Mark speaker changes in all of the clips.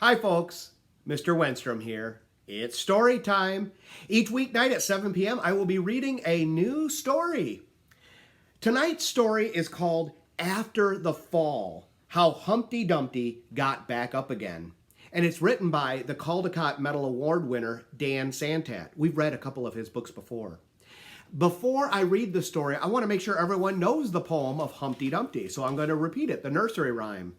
Speaker 1: Hi folks, Mr. Wenstrom here. It's story time. Each weeknight at 7 p.m. I will be reading a new story. Tonight's story is called After the Fall, How Humpty Dumpty Got Back Up Again. And it's written by the Caldecott Medal Award winner, Dan Santat. We've read a couple of his books before. Before I read the story, I want to make sure everyone knows the poem of Humpty Dumpty, so I'm going to repeat it, the nursery rhyme.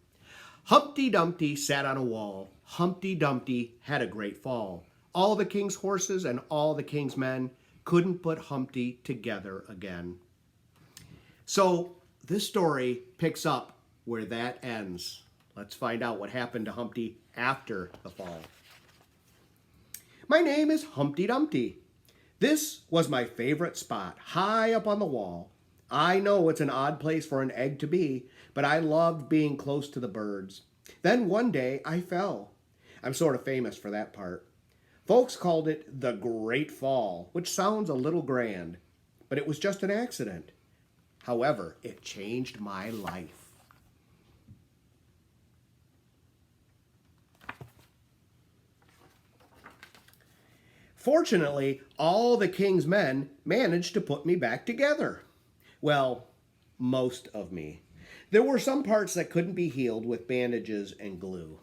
Speaker 1: Humpty Dumpty sat on a wall. Humpty Dumpty had a great fall. All the king's horses and all the king's men couldn't put Humpty together again. So this story picks up where that ends. Let's find out what happened to Humpty after the fall. My name is Humpty Dumpty. This was my favorite spot, high up on the wall. I know it's an odd place for an egg to be, but I loved being close to the birds. Then one day I fell. I'm sort of famous for that part. Folks called it the Great Fall, which sounds a little grand, but it was just an accident. However, it changed my life. Fortunately, all the king's men managed to put me back together. Well, most of me. There were some parts that couldn't be healed with bandages and glue.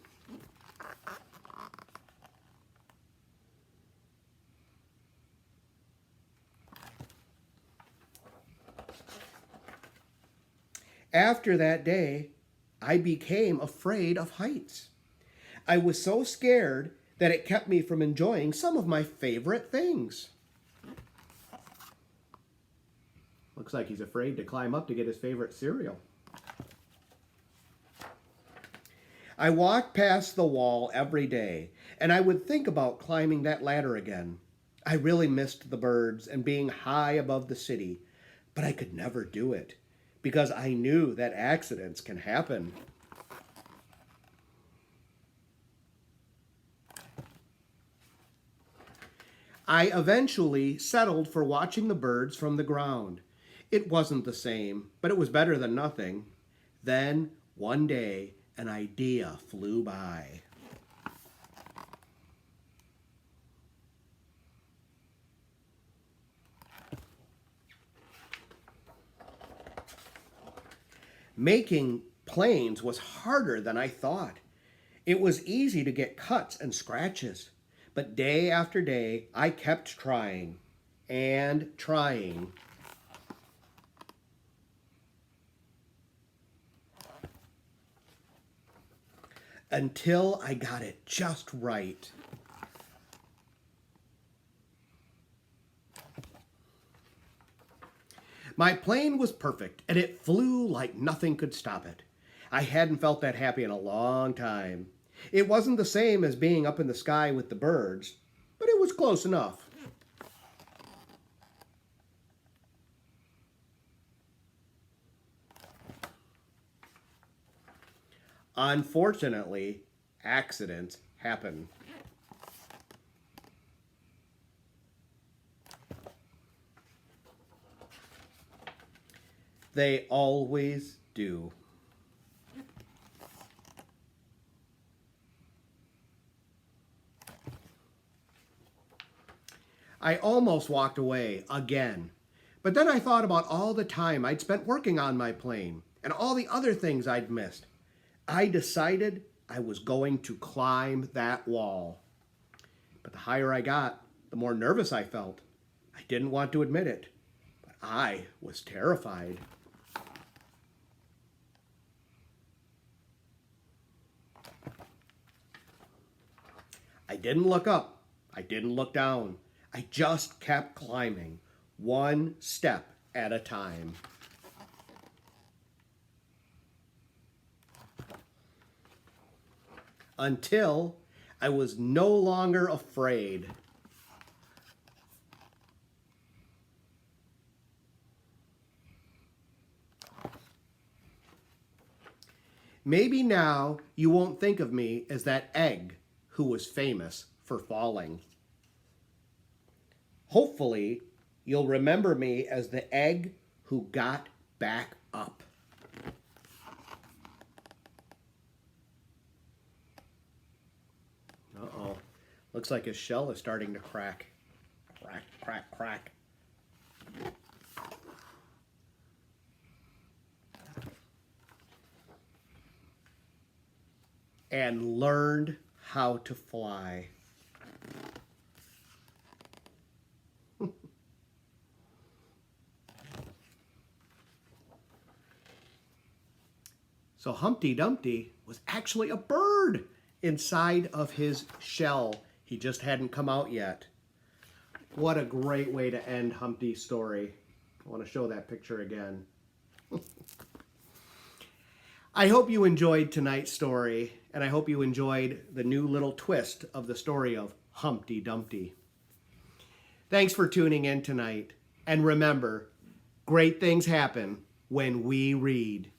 Speaker 1: After that day, I became afraid of heights. I was so scared that it kept me from enjoying some of my favorite things. Looks like he's afraid to climb up to get his favorite cereal. I walked past the wall every day, and I would think about climbing that ladder again. I really missed the birds and being high above the city, but I could never do it because I knew that accidents can happen. I eventually settled for watching the birds from the ground. It wasn't the same, but it was better than nothing. Then, one day, an idea flew by. Making planes was harder than I thought. It was easy to get cuts and scratches, but day after day, I kept trying and trying. Until I got it just right. My plane was perfect, and it flew like nothing could stop it. I hadn't felt that happy in a long time. It wasn't the same as being up in the sky with the birds, but it was close enough. Unfortunately, accidents happen. They always do. I almost walked away again, but then I thought about all the time I'd spent working on my plane and all the other things I'd missed. I decided I was going to climb that wall. But the higher I got, the more nervous I felt. I didn't want to admit it, but I was terrified. I didn't look up. I didn't look down. I just kept climbing, one step at a time. Until I was no longer afraid. Maybe now you won't think of me as that egg who was famous for falling. Hopefully, you'll remember me as the egg who got back up. Looks like his shell is starting to crack. Crack, crack, crack. And learned how to fly. So Humpty Dumpty was actually a bird inside of his shell. He just hadn't come out yet. What a great way to end Humpty's story. I want to show that picture again. I hope you enjoyed tonight's story, and I hope you enjoyed the new little twist of the story of Humpty Dumpty. Thanks for tuning in tonight, and remember, great things happen when we read.